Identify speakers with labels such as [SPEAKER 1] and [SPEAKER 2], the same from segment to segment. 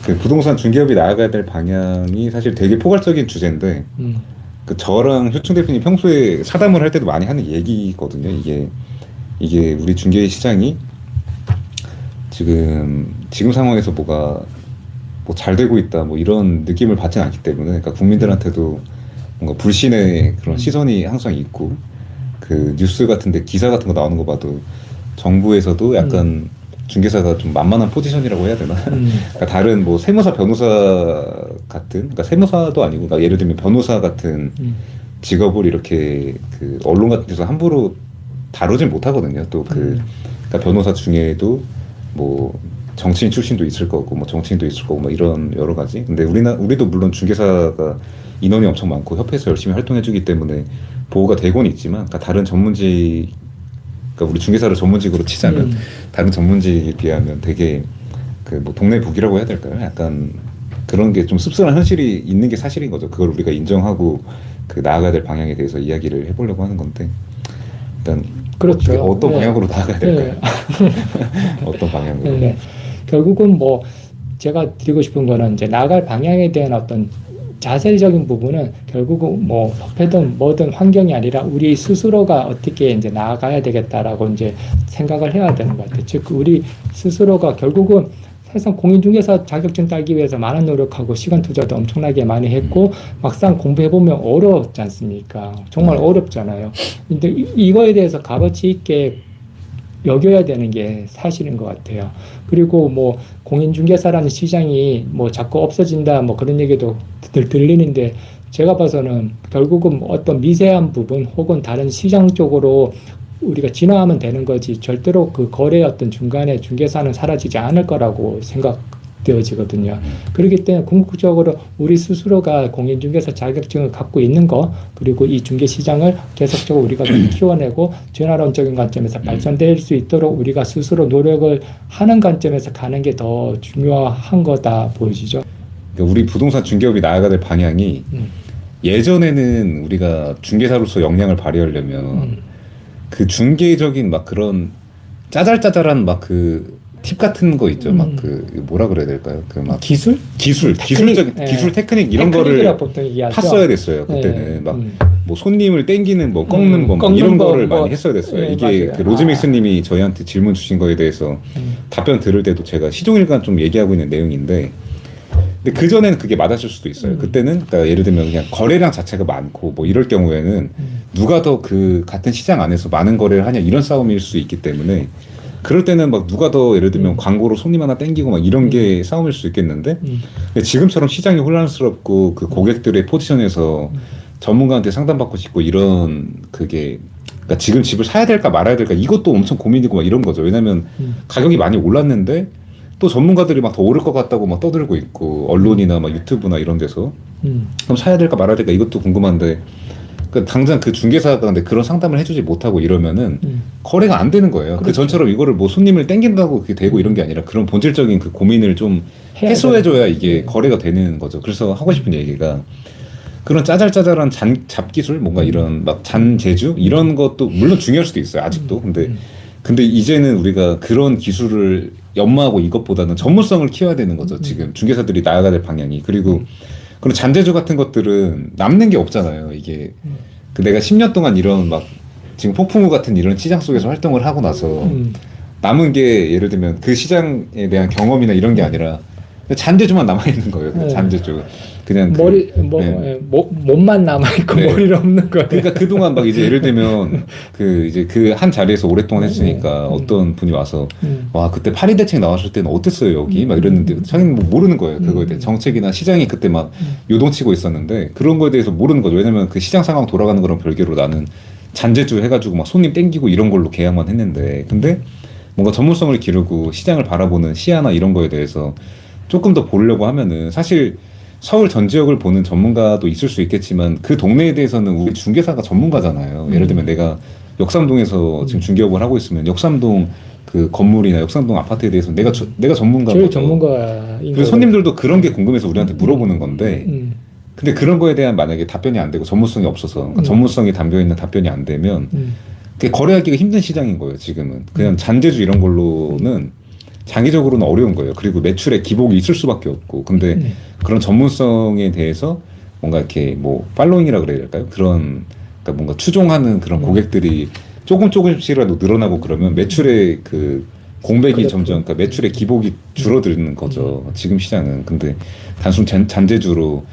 [SPEAKER 1] 그 부동산 중개업이 나아가야 될 방향이 사실 되게 포괄적인 주제인데 그 저랑 효충 대표님 평소에 사담을 할 때도 많이 하는 얘기거든요. 이게 우리 중개 시장이 지금 상황에서 뭐가 뭐 잘 되고 있다 뭐 이런 느낌을 받지는 않기 때문에 그러니까 국민들한테도 뭔가 불신의 그런 시선이 항상 있고 그 뉴스 같은데 기사 같은 거 나오는 거 봐도 정부에서도 약간 중개사가 좀 만만한 포지션이라고 해야 되나? 그러니까 다른 뭐 세무사, 변호사 같은, 그러니까 세무사도 아니고, 그러니까 예를 들면 변호사 같은 직업을 이렇게 그 언론 같은 데서 함부로 다루진 못하거든요. 또 그러니까 변호사 중에도 뭐 정치인 출신도 있을 거고, 뭐 정치인도 있을 거고, 뭐 이런 여러 가지. 근데 우리도 물론 중개사가 인원이 엄청 많고 협회에서 열심히 활동해주기 때문에 보호가 되고는 있지만, 그러니까 다른 전문직 그러니까 우리 중개사를 전문직으로 치자면 다른 전문직에 비하면 되게 그 뭐 동네 북이라고 해야 될까요? 약간 그런 게 좀 씁쓸한 현실이 있는 게 사실인 거죠. 그걸 우리가 인정하고 그 나아가야 될 방향에 대해서 이야기를 해보려고 하는 건데 일단
[SPEAKER 2] 그렇죠.
[SPEAKER 1] 어떤
[SPEAKER 2] 네.
[SPEAKER 1] 방향으로 나아가야 될까요? 어떤 방향으로?
[SPEAKER 2] 네. 결국은 뭐 제가 드리고 싶은 거는 이제 나아갈 방향에 대한 어떤 자세적인 부분은 결국은 뭐 협회든 뭐든 환경이 아니라 우리 스스로가 어떻게 이제 나아가야 되겠다라고 이제 생각을 해야 되는 것 같아요. 즉 우리 스스로가 결국은 사실상 공인중개사 자격증 따기 위해서 많은 노력하고 시간 투자도 엄청나게 많이 했고 막상 공부해 보면 어렵지 않습니까? 정말 어렵잖아요. 근데 이거에 대해서 값어치 있게 여겨야 되는 게 사실인 것 같아요. 그리고 뭐 공인중개사라는 시장이 뭐 자꾸 없어진다 뭐 그런 얘기도 들리는데 제가 봐서는 결국은 어떤 미세한 부분 혹은 다른 시장 쪽으로 우리가 진화하면 되는 거지 절대로 그 거래 어떤 중간에 중개사는 사라지지 않을 거라고 생각되어지거든요. 그렇기 때문에 궁극적으로 우리 스스로가 공인중개사 자격증을 갖고 있는 거 그리고 이 중개시장을 계속적으로 우리가 키워내고 전환론적인 관점에서 발전될 수 있도록 우리가 스스로 노력을 하는 관점에서 가는 게 더 중요한 거다 보이시죠?
[SPEAKER 1] 그러니까 우리 부동산 중개업이 나아가야 될 방향이 예전에는 우리가 중개사로서 역량을 발휘하려면 그 중개적인 막 그런 짜잘짜잘한 막 그 팁 같은 거 있죠. 막 그 뭐라 그래야 될까요? 그 막 기술적인 기술 테크닉 이런 거를
[SPEAKER 2] 보통 얘기하죠.
[SPEAKER 1] 팠어야 됐어요. 그때는 막 뭐 손님을 땡기는 뭐 꺾는 법
[SPEAKER 2] 꺾는
[SPEAKER 1] 이런
[SPEAKER 2] 법,
[SPEAKER 1] 거를
[SPEAKER 2] 뭐,
[SPEAKER 1] 많이 했어야 됐어요.
[SPEAKER 2] 예,
[SPEAKER 1] 이게
[SPEAKER 2] 맞아요.
[SPEAKER 1] 그 로즈믹스님이 저희한테 질문 주신 거에 대해서 답변 들을 때도 제가 시종일관 좀 얘기하고 있는 내용인데. 근데 그 전에는 그게 맞았을 수도 있어요. 그때는 그러니까 예를 들면 그냥 거래량 자체가 많고 뭐 이럴 경우에는 누가 더 그 같은 시장 안에서 많은 거래를 하냐 이런 싸움일 수 있기 때문에 그럴 때는 막 누가 더 예를 들면 광고로 손님 하나 땡기고 막 이런 게 싸움일 수 있겠는데 근데 지금처럼 시장이 혼란스럽고 그 고객들의 포지션에서 전문가한테 상담받고 싶고 이런 그게 그러니까 지금 집을 사야 될까 말아야 될까 이것도 엄청 고민이고 막 이런 거죠. 왜냐면 가격이 많이 올랐는데 또 전문가들이 막 더 오를 것 같다고 막 떠들고 있고 언론이나 막 유튜브나 이런 데서 그럼 사야 될까 말아야 될까 이것도 궁금한데 그러니까 당장 그 중개사가 근데 그런 상담을 해주지 못하고 이러면은 거래가 안 되는 거예요.
[SPEAKER 2] 그렇죠.
[SPEAKER 1] 그 전처럼 이거를 뭐 손님을 땡긴다고 그게 되고 이런 게 아니라 그런 본질적인 그 고민을 좀 해소해줘야 이게 거래가 되는 거죠. 그래서 하고 싶은 얘기가 그런 짜잘짜잘한 잡기술 뭔가 이런 막 잔재주 이런 것도 물론 중요할 수도 있어요. 아직도. 근데 이제는 우리가 그런 기술을 연마하고 이것보다는 전문성을 키워야 되는 거죠. 지금 중개사들이 나아가야 될 방향이. 그리고 그런 잔재주 같은 것들은 남는 게 없잖아요. 이게 그 내가 10년 동안 이런 막 지금 폭풍우 같은 이런 시장 속에서 활동을 하고 나서 남은 게 예를 들면 그 시장에 대한 경험이나 이런 게 아니라 잔재주만 남아 있는 거예요. 그 잔재주. 그냥
[SPEAKER 2] 머리 몸만 남아 있고
[SPEAKER 1] 네.
[SPEAKER 2] 머리를 없는 거예요.
[SPEAKER 1] 그러니까 그동안 막 이제 예를 들면 그 이제 그 한 자리에서 오랫동안 했으니까 어떤 분이 와서 와 그때 파리 대책 나왔을 때는 어땠어요 여기 막 이랬는데 자기는 뭐 모르는 거예요. 그거에 대해 정책이나 시장이 그때 막 요동치고 있었는데 그런 거에 대해서 모르는 거죠. 왜냐면 그 시장 상황 돌아가는 거랑 별개로 나는 잔재주 해가지고 막 손님 땡기고 이런 걸로 계약만 했는데 근데 뭔가 전문성을 기르고 시장을 바라보는 시야나 이런 거에 대해서 조금 더 보려고 하면은 사실 서울 전 지역을 보는 전문가도 있을 수 있겠지만 그 동네에 대해서는 우리 중개사가 전문가잖아요. 예를 들면 내가 역삼동에서 지금 중개업을 하고 있으면 역삼동 그 건물이나 역삼동 아파트에 대해서 내가 전문가인
[SPEAKER 2] 제일
[SPEAKER 1] 거죠.
[SPEAKER 2] 전문가인
[SPEAKER 1] 그래서 손님들도 그런 게 궁금해서 우리한테 물어보는 건데 근데 그런 거에 대한 만약에 답변이 안 되고 전문성이 없어서 그러니까 전문성이 담겨 있는 답변이 안 되면 그게 거래하기가 힘든 시장인 거예요. 지금은 그냥 잔재주 이런 걸로는 장기적으로는 어려운 거예요. 그리고 매출에 기복이 있을 수밖에 없고. 근데 그런 전문성에 대해서 뭔가 이렇게 뭐 팔로잉이라 그래야 될까요? 그런 그러니까 뭔가 추종하는 그런 고객들이 조금씩이라도 늘어나고 그러면 매출의 그 공백이
[SPEAKER 2] 그렇죠.
[SPEAKER 1] 점점 그러니까 매출의 기복이 줄어드는 거죠. 지금 시장은. 근데 단순 잔재주로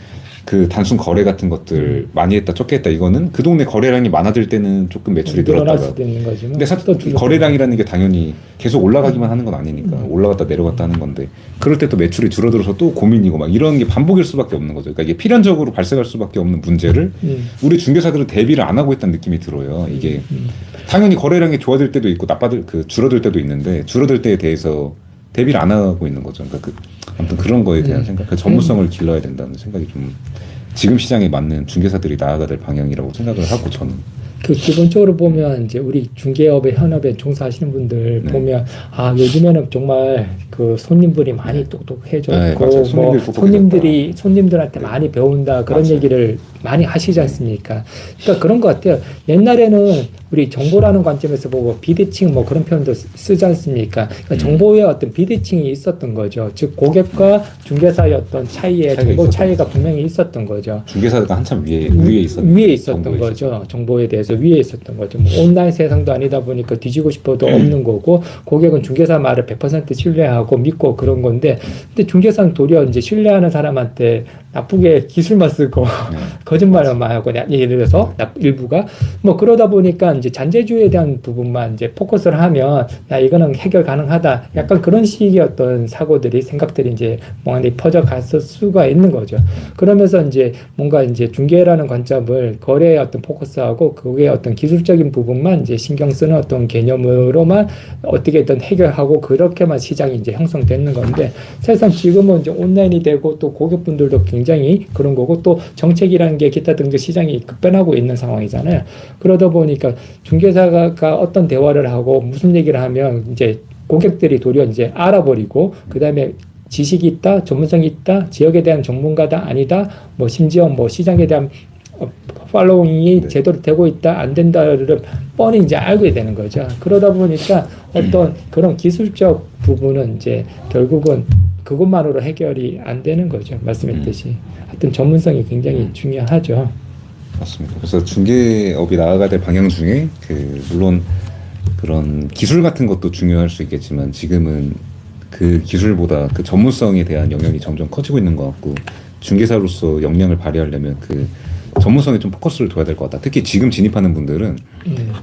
[SPEAKER 1] 그 단순 거래 같은 것들 많이 했다 적게 했다 이거는 그 동네 거래량이 많아질 때는 조금 매출이
[SPEAKER 2] 늘어날
[SPEAKER 1] 늘었다가
[SPEAKER 2] 수도 있는 거지만.
[SPEAKER 1] 근데 사실 거래량이라는 게 당연히 계속 올라가기만 하는 건 아니니까 올라갔다 내려갔다 하는 건데 그럴 때 또 매출이 줄어들어서 또 고민이고 막 이런 게 반복일 수밖에 없는 거죠. 그러니까 이게 필연적으로 발생할 수밖에 없는 문제를 우리 중개사들은 대비를 안 하고 있다는 느낌이 들어요. 이게 당연히 거래량이 좋아질 때도 있고 줄어들 때도 있는데 줄어들 때에 대해서 대비를 안 하고 있는 거죠. 그러니까 아무튼 그런 거에 대한 생각, 그 전문성을 길러야 된다는 생각이 좀 지금 시장에 맞는 중개사들이 나아가야 될 방향이라고 생각을 하고 저는.
[SPEAKER 2] 그 기본적으로 보면 이제 우리 중개업에 현업에 종사하시는 분들
[SPEAKER 1] 네.
[SPEAKER 2] 보면 아 요즘에는 정말 그 손님들이 많이 똑똑해졌고
[SPEAKER 1] 네, 맞아요.
[SPEAKER 2] 뭐
[SPEAKER 1] 손님들이 똑똑해졌다.
[SPEAKER 2] 손님들한테 많이 배운다 그런
[SPEAKER 1] 맞아요.
[SPEAKER 2] 얘기를 많이 하시지 않습니까? 그러니까 그런 것 같아요. 옛날에는 우리 정보라는 관점에서 보고 비대칭 뭐 그런 표현도 쓰지 않습니까? 그러니까 정보의 어떤 비대칭이 있었던 거죠. 즉 고객과 중개사의 어떤 차이에 정보 차이가 분명히 있었던 거죠.
[SPEAKER 1] 중개사가 한참 위에
[SPEAKER 2] 위에 있었던
[SPEAKER 1] 정보에
[SPEAKER 2] 거죠. 정보에 대해서 위에 있었던 거죠. 뭐 온라인 세상도 아니다 보니까 뒤지고 싶어도 없는 거고 고객은 중개사 말을 100% 신뢰하고 믿고 그런 건데 근데 중개사는 도리어 이제 신뢰하는 사람한테 나쁘게 기술만 쓰고 거짓말만 하고 예를 들어서 일부가 뭐 그러다 보니까 이제 잔재주에 대한 부분만 이제 포커스를 하면 야 이거는 해결 가능하다. 약간 그런 식의 어떤 사고들이 생각들이 이제 뭔가 퍼져 갔을 수가 있는 거죠. 그러면서 이제 뭔가 이제 중개라는 관점을 거래에 어떤 포커스하고 그게 어떤 기술적인 부분만 이제 신경 쓰는 어떤 개념으로만 어떻게든 해결하고 그렇게만 시장이 이제 형성되는 건데 사실상 지금은 이제 온라인이 되고 또 고객분들도 굉장히 그런 거고 또 정책이라는 게 기타 등등 시장이 급변하고 있는 상황이잖아요. 그러다 보니까 중개사가 어떤 대화를 하고 무슨 얘기를 하면 이제 고객들이 도리어 이제 알아버리고 그 다음에 지식이 있다, 전문성이 있다, 지역에 대한 전문가다 아니다, 뭐 심지어 뭐 시장에 대한 팔로잉이 제대로 되고 있다 안 된다를 뻔히 이제 알게 되는 거죠. 그러다 보니까 어떤 그런 기술적 부분은 이제 결국은 그것만으로 해결이 안 되는 거죠. 말씀했듯이 하여튼 전문성이 굉장히 중요하죠.
[SPEAKER 1] 맞습니다. 그래서 중개업이 나아가야 될 방향 중에 물론 그런 기술 같은 것도 중요할 수 있겠지만 지금은 그 기술보다 그 전문성에 대한 영역이 점점 커지고 있는 것 같고 중개사로서 역량을 발휘하려면 그 전문성에 좀 포커스를 둬야 될 것 같다. 특히 지금 진입하는 분들은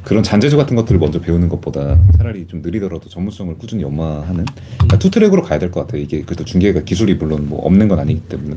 [SPEAKER 1] 그런 잔재주 같은 것들을 먼저 배우는 것보다 차라리 좀 느리더라도 전문성을 꾸준히 연마하는 그러니까 투트랙으로 가야 될 것 같아요. 이게 그래도 중개가 기술이 물론 뭐 없는 건 아니기 때문에